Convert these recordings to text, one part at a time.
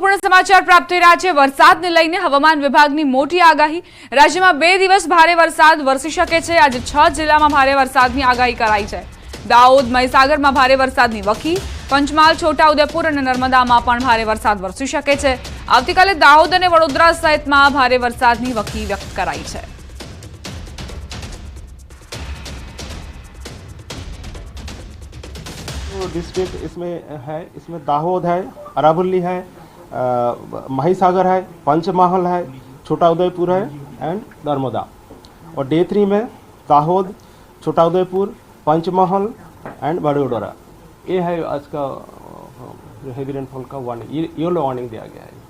મહત્વપૂર્ણ સમાચાર પ્રાપ્ત થઈ રહ્યા છે। વરસાદને લઈને હવામાન વિભાગની મોટી આગાહી। રાજ્યમાં 2 દિવસ ભારે વરસાદ વરસી શકે છે। આજે 6 જિલ્લામાં ભારે વરસાદની આગાહી કરાઈ છે। દાહોદ, મહીસાગરમાં ભારે વરસાદની વકી, પંચમહાલ, છોટાઉદેપુર અને નર્મદામાં પણ ભારે વરસાદ વરસી શકે છે। આવતીકાલે દાહોદ અને વડોદરા સહિતમાં ભારે વરસાદની વકી વ્યક્ત કરાઈ છે। डिस्ट्रिक्ट इसमें है, इसमें दाहोद है, अरावली है, महिसागर है, पंचमहल है, छोटाउदेपुर है एंड नर्मदा। और डे 3 में दाहोद, छोटाउदेपुर, पंचमहल एंड वडोदरा। ये है आज का हेवी रेनफॉल का वार्निंग, येलो वार्निंग दिया गया है।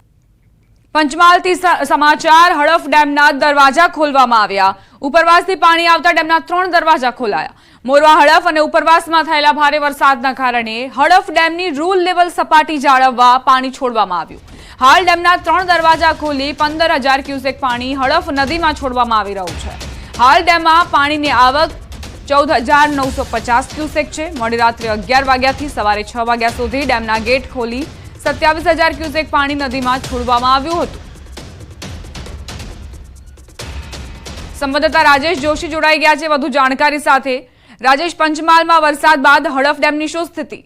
પંચમહાલથી સમાચાર। હડફ ડેમના દરવાજા ખોલવામાં આવ્યા। ઉપરવાસથી પાણી આવતા ડેમના 3 દરવાજા ખોલાયા। મોરવા, હડફ અને ઉપરવાસમાં થયેલા ભારે વરસાદના કારણે હડફ ડેમની રૂલ લેવલ સપાટી જાળવવા પાણી છોડવામાં આવ્યું। હાલ ડેમના 3 દરવાજા ખોલી 15,000 ક્યુસેક પાણી હડફ નદીમાં છોડવામાં આવી રહ્યું છે। હાલ ડેમમાં પાણીની આવક 14,950 ક્યુસેક છે। મોડી રાત્રે 11 વાગ્યાથી સવારે 6 વાગ્યા સુધી ડેમના ગેટ ખોલી 27,000 ક્યુસેક પાણી નદીમાં છોડવામાં આવ્યું હતું। સંવાદદાતા રાજેશ જોશી જોડાઈ ગયા છે વધુ જાણકારી સાથે। રાજેશ, પંચમહાલમાં વરસાદ બાદ હડફ ડેમની શું સ્થિતિ?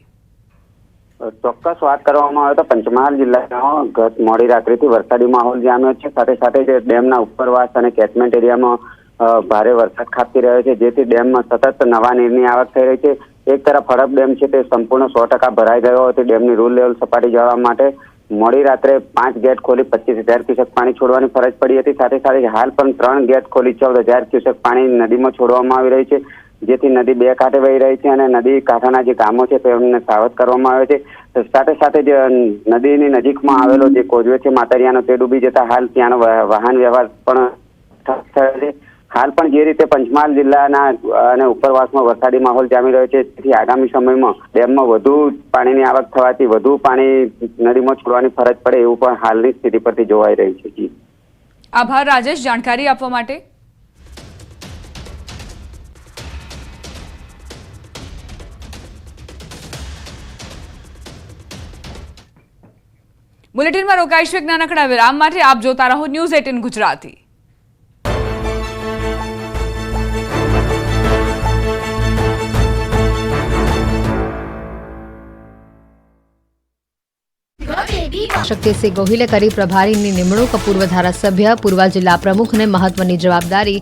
ચોક્કસ વાત કરવામાં આવે તો પંચમહાલ જિલ્લામાં ગત મોડી રાત્રિથી વરસાદી માહોલ જામ્યો છે। સાથે સાથે જ ડેમના ઉપરવાસ અને કેચમેન્ટ એરિયામાં ભારે વરસાદ ખાબકી રહ્યો છે, જેથી ડેમમાં સતત નવા નીરની આવક થઈ રહી છે। એક તરફ હડફ ડેમ છે તે સંપૂર્ણ 100% ભરાઈ ગયો હતો। ડેમની રૂલ લેવલ સપાટી જાળવવા માટે મોડી રાત્રે 5 ગેટ ખોલી 25,000 ક્યુસેક પાણી છોડવાની ફરજ પડી હતી। સાથે સાથે હાલ પણ 3 ગેટ ખોલી 14,000 ક્યુસેક પાણી નદીમાં છોડવામાં આવી રહી છે, જેથી નદી 2 કાંઠે વહી રહી છે અને નદી કાંઠાના જે ગામો છે તેમને સાવધ કરવામાં આવે છે। સાથે સાથે જ નદીની નજીકમાં આવેલો જે કોઝવે છે માતરિયાનો, તે ડૂબી જતા હાલ ત્યાંનો વાહન વ્યવહાર પણ ઠપ થયો છે। હાલ પણ જે રીતે પંચમહાલ જિલ્લાના અને ઉપરવાસમાં વરસાદી માહોલ જામી રહ્યો છે, તેથી આગામી સમયમાં ડેમમાં વધુ પાણીની આવક થવાથી વધુ પાણી નદીમાં છોડવાની ફરજ પડે એવું પણ હાલની સ્થિતિ પરથી જોવાઈ રહ્યું છે। જી આભાર રાજેશ જાણકારી આપવા માટે। બુલેટિનમાં રોકાઈશું એક નાનકડા વિરામ માટે। આપ જોતા રહો ન્યૂઝ 18 ગુજરાતી। शक्ति सिंह गोहिले करी प्रभारीनी निमणूक। पूर्व धारासभ्य, पूर्व जिला प्रमुख ने महत्वनी जवाबदारी।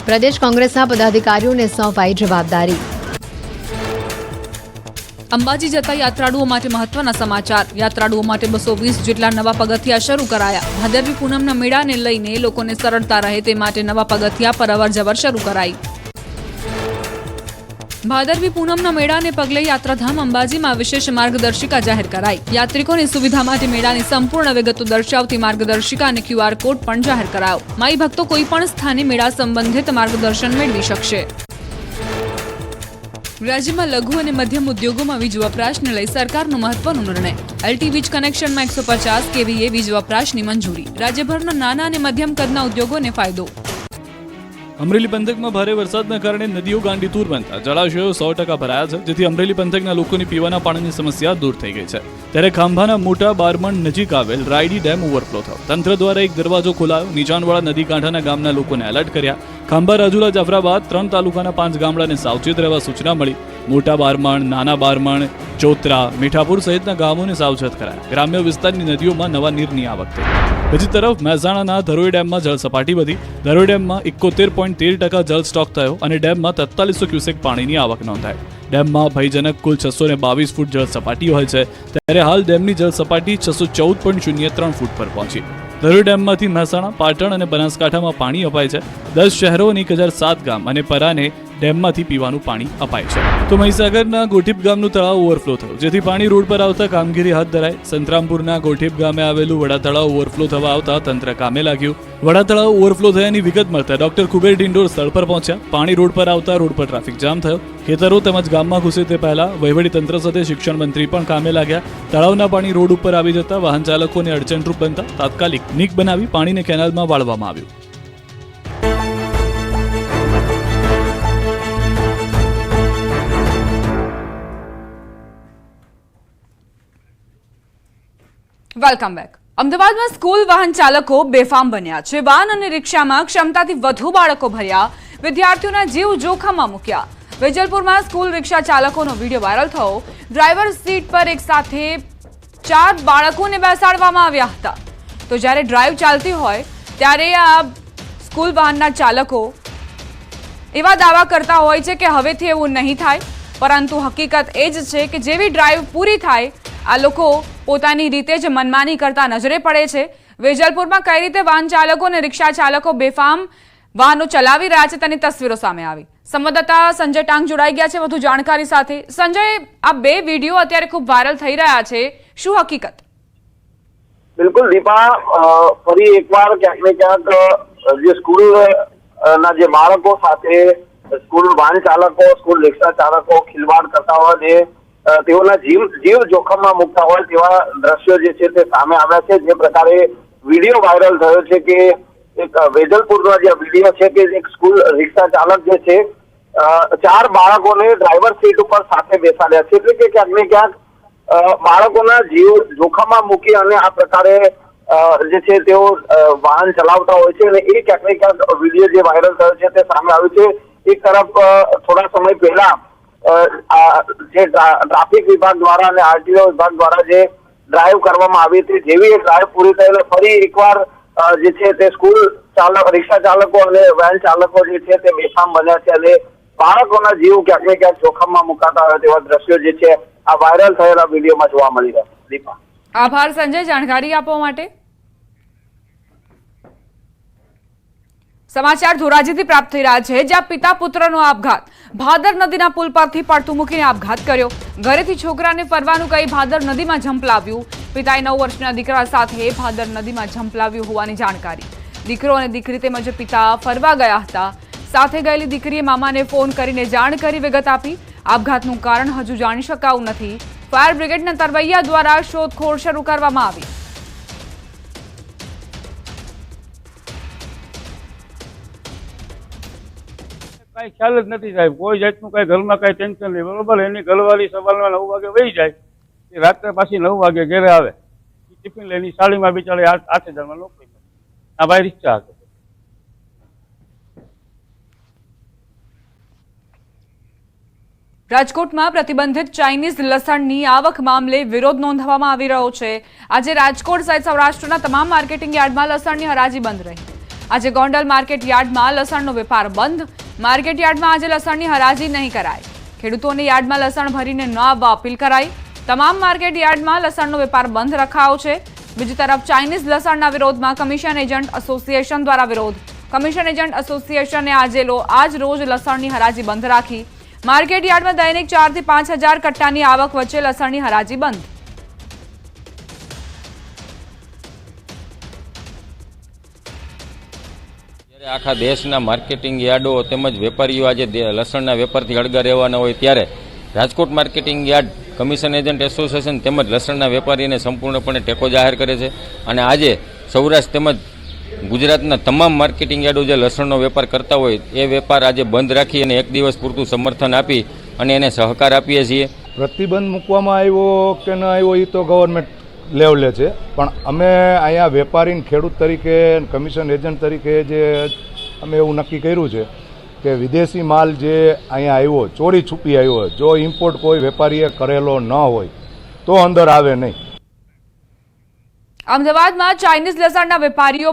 प्रदेश कांग्रेसना पदाधिकारीओं ने सौंपाई जवाबदारी। अंबाजी जता यात्राळुओ माटे महत्वना समाचार। यात्राळुओ माटे 220 जेटला नवा पगथिया शरू कराया। भादरवी पूनमना मेळाने लईने लोकोने सरळता रहे ते माटे नवा पगथिया पर अवरजवर शरू कराई। भादरवी पूनमना मेळाने पगले यात्राधाम अंबाजीमां विशेष मार्गदर्शिका जाहेर कराई। यात्रिकोनी सुविधा माटे मेळानी संपूर्ण विगतो दर्शावती मार्गदर्शिका अने क्यूआर कोड पण जाहेर करायो। माई भक्तो कोईपण स्थाने मेळा संबंधित मार्गदर्शन मेळवी शकशे। राज्यमां लघु अने मध्यम उद्योगोमां वीज वपराशने लई सरकारनो महत्वनो निर्णय। एलटी वीज कनेक्शनमां 150 केवीए वीज वपराशनी मंजूरी। राज्यभરના નાના અને મધ્યમ કદના ઉદ્યોગોને ફાયદો। અમરેલી પંથકમાં ભારે વરસાદના કારણે નદીઓ ગાંડીતુર બનતા જળાશયો 100% ભરાયા છે, જેથી અમરેલી પંથકના લોકોની પીવાના પાણીની સમસ્યા દૂર થઈ ગઈ છે। ત્યારે ખાંભાના મોટા બારમણ નજીક આવેલ રાયડી ડેમ ઓવરફ્લો થયો। તંત્ર દ્વારા એક દરવાજો ખોલાયો। નીચાણવાળા નદી કાંઠાના ગામના લોકોને એલર્ટ કર્યા। ખાંભા, રાજુલા, જાફરાબાદ 3 તાલુકાના 5 ગામડાને સાવચેત રહેવા સૂચના મળી। મોટા બારમણ, નાના બારમણ, ચોતરા, મીઠાપુર સહિતના ગામોને સાવચેત કરાયા। ગ્રામ્ય વિસ્તારની નદીઓમાં નવા નીરની આવક થઈ। બીજી તરફ મહેસાણાના ધરોઈ ડેમમાં જળસપાટી વધી। ધરોઈ ડેમમાં 71.13% જળ સ્ટોક થયો અને ડેમમાં 4300 ક્યુસેક પાણીની આવક નોંધાઈ। ડેમમાં ભયજનક કુલ 622 ફૂટ જળ સપાટી હોય છે, ત્યારે હાલ ડેમની જળ સપાટી 614.03 ફૂટ પર પહોંચી। ધરોઈ ડેમમાંથી મહેસાણા, પાટણ અને બનાસકાંઠામાં પાણી અપાય છે। 10 શહેરો અને 1007 ગામ અને પરાને ડેમમાંથી પીવાનું પાણી અપાય છે। તો મહીસાગરના ગોઠીપ ગામનું તળાવ ઓવરફ્લો થયું, જેથી પાણી રોડ પર આવતા કામગીરી હાથ ધરાઈ। સંતરામપુરના ગોઠીપ ગામે આવેલું વડા તળાવ ઓવરફ્લો થવા આવતા તંત્ર કામે લાગ્યું। વડા તળાવ ઓવરફ્લો થયાની વિગત મળતા ડોક્ટર કુબેર ડિંડોર સ્થળ પર પહોંચ્યા। પાણી રોડ પર આવતા રોડ પર ટ્રાફિક જામ થયો। ખેતરો તેમજ ગામમાં ઘૂસે તે પહેલા વહીવટી તંત્ર સાથે શિક્ષણ મંત્રી પણ કામે લાગ્યા। તળાવના પાણી રોડ ઉપર આવી જતા વાહન ચાલકોને અડચણરૂપ બનતા તાત્કાલિક નીક બનાવી પાણીને કેનાલમાં વાળવામાં આવ્યું। Welcome back. અમદાવાદમાં સ્કૂલ વાહન ચાલકો બેફામ બન્યા છે. વાન અને રિક્ષામાં ક્ષમતાથી વધુ બાળકો ભર્યા, વિદ્યાર્થીઓના જીવ જોખમમાં મૂક્યા. વેજલપુરમાં સ્કૂલ રિક્ષા ચાલકોનો વિડીયો વાયરલ થયો. ડ્રાઈવર સીટ પર એક સાથે 4 બાળકોને બેસાડવામાં આવ્યા હતા. તો જ્યારે ડ્રાઈવ ચાલતી હોય ત્યારે આ સ્કૂલ વાહનના ચાલકો એવા દાવા કરતા હોય છે કે હવેથી એવું નહીં થાય, પરંતુ હકીકત એ જ છે કે જેવી ડ્રાઈવ પૂરી થાય આ લોકો પોતાની રીતે જ મનમાની કરતા નજરે પડે છે. વેજલપુરમાં કઈ રીતે વાહન ચાલકો અને રિક્ષા ચાલકો બેફામ વાહનો ચલાવી રહ્યા છે તેની તસવીરો સામે આવી. સંવાદદાતા સંજય ટાંગ જોડાઈ ગયા છે વધુ જાણકારી સાથે. સંજય, આ 2 વિડીયો અત્યારે ખૂબ વાયરલ થઈ રહ્યા છે, શું હકીકત? બિલકુલ દીપા, ફરી એકવાર ક્યાંક ને ક્યાંક જે સ્કૂલ ના જે બાળકો સાથે સ્કૂલ વાહન ચાલકો, સ્કૂલ રિક્ષા ચાલકો ખિલવાડ કરતા હોય, જે તેઓના જીવ જોખમમાં મૂકતા હોય તેવા દ્રશ્યો જે છે તે સામે આવ્યા છે. જે પ્રકારે વિડીયો વાયરલ થયો છે કે એક વેજલપુરનો જે વિડીયો છે કે એક સ્કૂલ રિક્ષા ચાલક જે છે 4 બાળકોને ડ્રાઈવર સીટ ઉપર સાથે બેસાડ્યા છે. એટલે કે ક્યાંક ને ક્યાંક બાળકોના જીવ જોખમમાં મૂકી અને આ પ્રકારે જે છે તેઓ વાહન ચલાવતા હોય છે અને એ ક્યાંક ને ક્યાંક વિડીયો જે વાયરલ થયો છે તે સામે આવ્યું છે. એક તરફ થોડા સમય પહેલા જે ટ્રાફિક વિભાગ દ્વારા અને આરટીઓ વિભાગ દ્વારા જે ડ્રાઈવ કરવામાં આવી હતી, જેવી એ ડ્રાઈવ પૂરી થઈને ફરી એકવાર જે છે તે સ્કૂલ ચાલક, રિક્ષા ચાલકો અને વેન ચાલકો જે છે તે બેફામ બન્યા છે અને બાળકોના જીવ ક્યાંક ને ક્યાંક જોખમમાં મુકાતા હોય તેવા દ્રશ્યો જે છે આ વાયરલ થયેલા વિડીયોમાં જોવા મળી રહ્યા છે. દીપા, આભાર સંજય જાણકારી આપવા માટે. સમાચાર ધોરાજીથી પ્રાપ્ત થઈ રહ્યા છે, જ્યાં પિતા પુત્રનો આપઘાત. ભાદર નદીના પુલ પરથી પડતું મૂકીને આપઘાત કર્યો. ઘરેથી છોકરાને ફરવાનું કહી ભાદર નદીમાં ઝંપલાવ્યું. પિતાએ 9 વર્ષના દીકરા સાથે ભાદર નદીમાં ઝંપલાવ્યું હોવાની જાણકારી. દીકરો અને દીકરી તેમજ પિતા ફરવા ગયા હતા. સાથે ગયેલી દીકરીએ મામાને ફોન કરીને જાણ કરી વિગત આપી. આપઘાતનું કારણ હજુ જાણી શકાયું નથી. ફાયર બ્રિગેડના તરવૈયા દ્વારા શોધખોળ શરૂ કરવામાં આવી. કઈ ખ્યાલ જ નથી સાહેબ, કોઈ જાતનું કઈ ઘરમાં કઈ ટેન્શન નહીં. બરોબર, એની ઘરવાળી સવારમાં 9 વાગે વહી જાય, એ રાત્રે પાછી 9 વાગે ઘરે આવે, ટિફિન લઈને સાડીમાં બિચારે 8,000માં નોકરી કરે. આ ભાઈ રિક્ષા હતો. રાજકોટમાં પ્રતિબંધિત ચાઇનીઝ લસણની આવક મામલે વિરોધ નોંધવામાં આવી રહ્યો છે. આજે રાજકોટ સહિત સૌરાષ્ટ્રના તમામ માર્કેટિંગ યાર્ડમાં લસણની હરાજી બંધ રહી. આજે ગોંડલ માર્કેટ યાર્ડમાં લસણનો વેપાર બંધ. માર્કેટ યાર્ડમાં આજે લસણની હરાજી નહીં કરાય. ખેડૂતોને યાર્ડમાં લસણ ભરીને ન આવવા અપીલ કરાઈ. તમામ માર્કેટ યાર્ડમાં લસણનો વેપાર બંધ રખાયો છે. બીજી તરફ ચાઇનીઝ લસણના વિરોધમાં કમિશન એજન્ટ એસોસિએશન દ્વારા વિરોધ. કમિશન એજન્ટ એસોસિએશને આજ રોજ લસણની હરાજી બંધ રાખી. માર્કેટ યાર્ડમાં દૈનિક 4 થી 5 હજાર કટ્ટાની આવક વચ્ચે લસણની હરાજી બંધ. આખા દેશના માર્કેટિંગ યાર્ડો તેમજ વેપારીઓ આજે લસણના વેપારથી અળગા રહેવાના હોય ત્યારે Rajkot marketing yard commission agent association તેમજ લસણના વેપારીને સંપૂર્ણપણે ટેકો જાહેર કરે છે અને આજે સૌરાષ્ટ્ર તેમજ ગુજરાતના તમામ માર્કેટિંગ યાર્ડો જે લસણનો વેપાર કરતા હોય એ વેપાર આજે બંધ રાખી અને 1 દિવસ પૂરતું સમર્થન આપી અને એને સહકાર આપીએ છીએ. પ્રતિબંધ મૂકવામાં આવ્યો કે ન આવ્યો એ તો ગવર્મેન્ટ લેવલે છે, પણ અમે અહીંયા વેપારી ખેડૂત તરીકે કમિશન એજન્ટ તરીકે જે અમે એવું નક્કી કર્યું છે કે વિદેશી માલ જે અહીંયા આવ્યો ચોરી છુપી આવ્યો હોય, જો ઇમ્પોર્ટ કોઈ વેપારીએ કરેલો ન હોય તો અંદર આવે નહીં. અમદાવાદમાં ચાઇનીઝ લસણના વેપારીઓ